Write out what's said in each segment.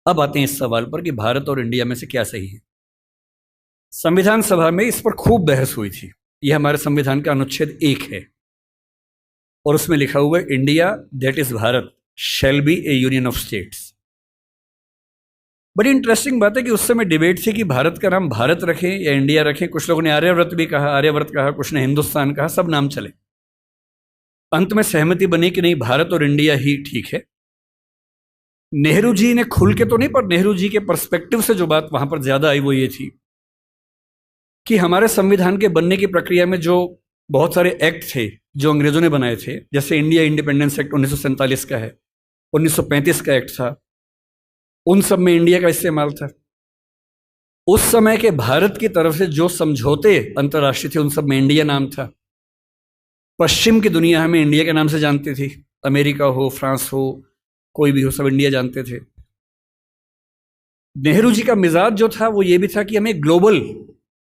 अब आते हैं इस सवाल पर कि भारत और इंडिया में से क्या सही है। संविधान सभा में इस पर खूब बहस हुई थी। यह हमारे संविधान का अनुच्छेद 1 है और उसमें लिखा हुआ है, India that is Bharat shall be A union of states. बड़ी इंटरेस्टिंग बात है कि उस समय डिबेट थी कि भारत का नाम भारत रखें या इंडिया रखें। कुछ लोगों ने आर्यव्रत भी कहा, आर्यव्रत कहा, कुछ ने हिंदुस्तान कहा, सब नाम चले। अंत में सहमति बनी कि नहीं, भारत और इंडिया ही ठीक है। नेहरू जी ने खुल के तो नहीं, पर नेहरू जी के पर्सपेक्टिव से जो बात वहां पर ज्यादा आई वो ये थी कि हमारे संविधान के बनने की प्रक्रिया में जो बहुत सारे एक्ट थे जो अंग्रेजों ने बनाए थे, जैसे इंडिया इंडिपेंडेंस एक्ट 1947 का है, 1935 का एक्ट था, उन सब में इंडिया का इस्तेमाल था। उस समय के भारत की तरफ से जो समझौते अंतर्राष्ट्रीय थे उन सब में इंडिया नाम था। पश्चिम की दुनिया हमें इंडिया के नाम से जानती थी, अमेरिका हो, फ्रांस हो, कोई भी हो, सब इंडिया जानते थे। नेहरू जी का मिजाज जो था वो ये भी था कि हमें ग्लोबल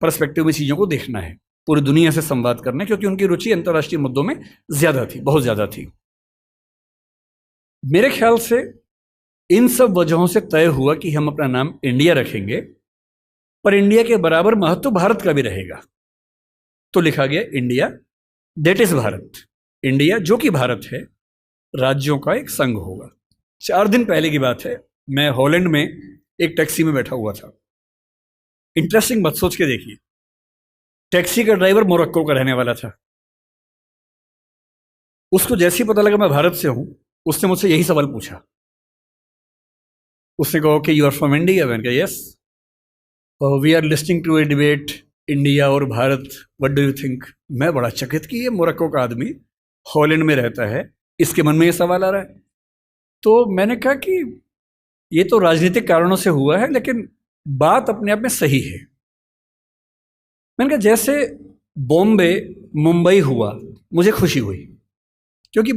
पर्सपेक्टिव में चीजों को देखना है, पूरी दुनिया से संवाद करना है, क्योंकि उनकी रुचि अंतर्राष्ट्रीय मुद्दों में ज्यादा थी, बहुत ज्यादा थी। मेरे ख्याल से इन सब वजहों से तय हुआ कि हम अपना नाम इंडिया रखेंगे, पर इंडिया के बराबर महत्व भारत का भी रहेगा। तो लिखा गया India that is Bharat. India जो कि भारत है, राज्यों का एक संघ होगा। 4 दिन पहले की बात है, मैं हॉलैंड में एक टैक्सी में बैठा हुआ था। इंटरेस्टिंग बात सोच के देखिए, टैक्सी का ड्राइवर मोरक्को का रहने वाला था। उसको जैसे ही पता लगा मैं भारत से हूं, उसने मुझसे यही सवाल पूछा। उसने कहा कि यू आर फ्रॉम इंडिया? मैंने कहा yes. We are listing to a debate India और Bharat, what do you think? मैं बड़ा चकित कि ये मोरक्को का आदमी हॉलैंड में रहता है, इसके मन में ये सवाल आ रहा है। तो मैंने कहा कि ये तो राजनीतिक कारणों से हुआ है, लेकिन बात अपने आप में सही है। मैंने कहा जैसे बॉम्बे मुंबई हुआ, मुझे खुशी हुई, क्योंकि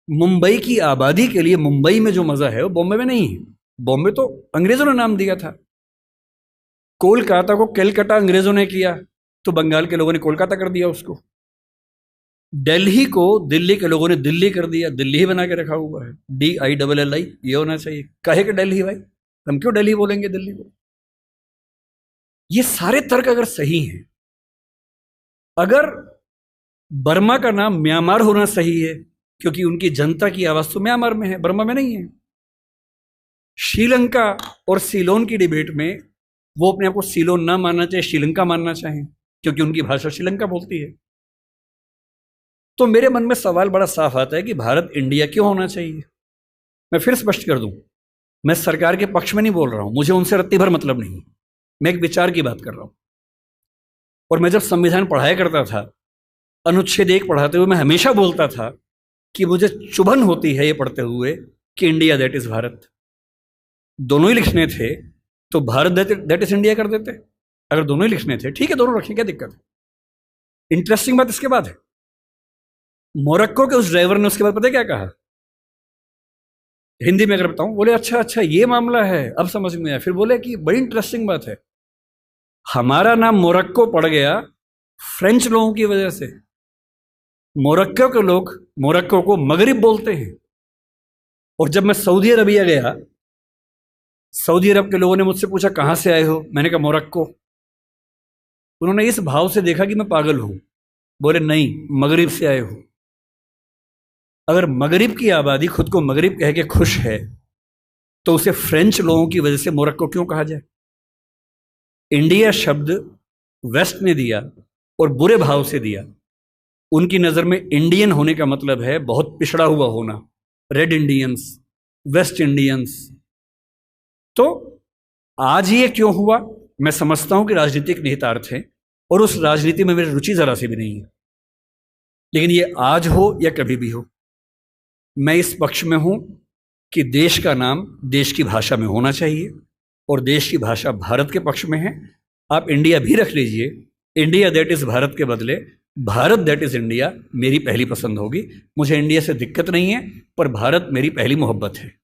मुंबई की आबादी के लिए मुंबई में जो मजा है वो बॉम्बे में नहीं है। बॉम्बे तो अंग्रेजों ने नाम दिया था। कोलकाता को कैलकाटा अंग्रेजों ने किया, तो बंगाल के लोगों ने कोलकाता कर दिया उसको। दिल्ली को दिल्ली के लोगों ने दिल्ली कर दिया, दिल्ली ही बना के रखा हुआ है, DILLI, ये होना चाहिए। काहे के दिल्ली भाई, हम क्यों दिल्ली बोलेंगे दिल्ली को? ये सारे तर्क अगर सही हैं, अगर बर्मा का नाम म्यांमार होना सही है क्योंकि उनकी जनता की आवाज तो म्यांमार में है, बर्मा में नहीं है। श्रीलंका और सीलोन की डिबेट में वो अपने आप को सीलोन ना मानना चाहे, श्रीलंका मानना चाहें, क्योंकि उनकी भाषा श्रीलंका बोलती है। तो मेरे मन में सवाल बड़ा साफ आता है कि भारत इंडिया क्यों होना चाहिए। मैं फिर स्पष्ट कर दूं, मैं सरकार के पक्ष में नहीं बोल रहा हूं, मुझे उनसे रत्ती भर मतलब नहीं, मैं एक विचार की बात कर रहा हूं। और मैं जब संविधान पढ़ाया करता था, अनुच्छेद 1 पढ़ाते हुए मैं हमेशा बोलता था कि मुझे चुभन होती है ये पढ़ते हुए कि इंडिया दैट इज भारत। दोनों ही लिखने थे तो भारत दैट इज इंडिया कर देते। अगर दोनों ही लिखने थे, ठीक है, दोनों रखें, क्या दिक्कत है। इंटरेस्टिंग बात इसके बाद है, मोरक्को के उस ड्राइवर ने उसके बाद पता है क्या कहा, हिंदी में अगर बताऊं, बोले अच्छा अच्छा ये मामला है, अब समझ में आया। फिर बोले कि बड़ी इंटरेस्टिंग बात है, हमारा नाम मोरक्को पड़ गया फ्रेंच लोगों की वजह से। मोरक्को के लोग मोरक्को को मगरिब बोलते हैं। और जब मैं सऊदी अरबिया गया, सऊदी अरब के लोगों ने मुझसे पूछा कहां से आए हो, मैंने कहा मोरक्को। उन्होंने इस भाव से देखा कि मैं पागल हूं, बोले नहीं, मगरिब से आए हो। अगर मगरिब की आबादी खुद को मगरिब कह के खुश है, तो उसे फ्रेंच लोगों की वजह से मोरक्को क्यों कहा जाए? इंडिया शब्द वेस्ट ने दिया और बुरे भाव से दिया। उनकी नजर में इंडियन होने का मतलब है बहुत पिछड़ा हुआ होना, रेड इंडियंस, वेस्ट इंडियंस। तो आज ये क्यों हुआ? मैं समझता हूं कि राजनीतिक निहितार्थ है और उस राजनीति में मेरी रुचि जरा सी भी नहीं है, लेकिन ये आज हो या कभी भी हो, मैं इस पक्ष में हूं कि देश का नाम देश की भाषा में होना चाहिए और देश की भाषा भारत के पक्ष में है। आप इंडिया भी रख लीजिए, इंडिया दैट इज भारत के बदले भारत दैट इज इंडिया मेरी पहली पसंद होगी। मुझे इंडिया से दिक्कत नहीं है, पर भारत मेरी पहली मोहब्बत है।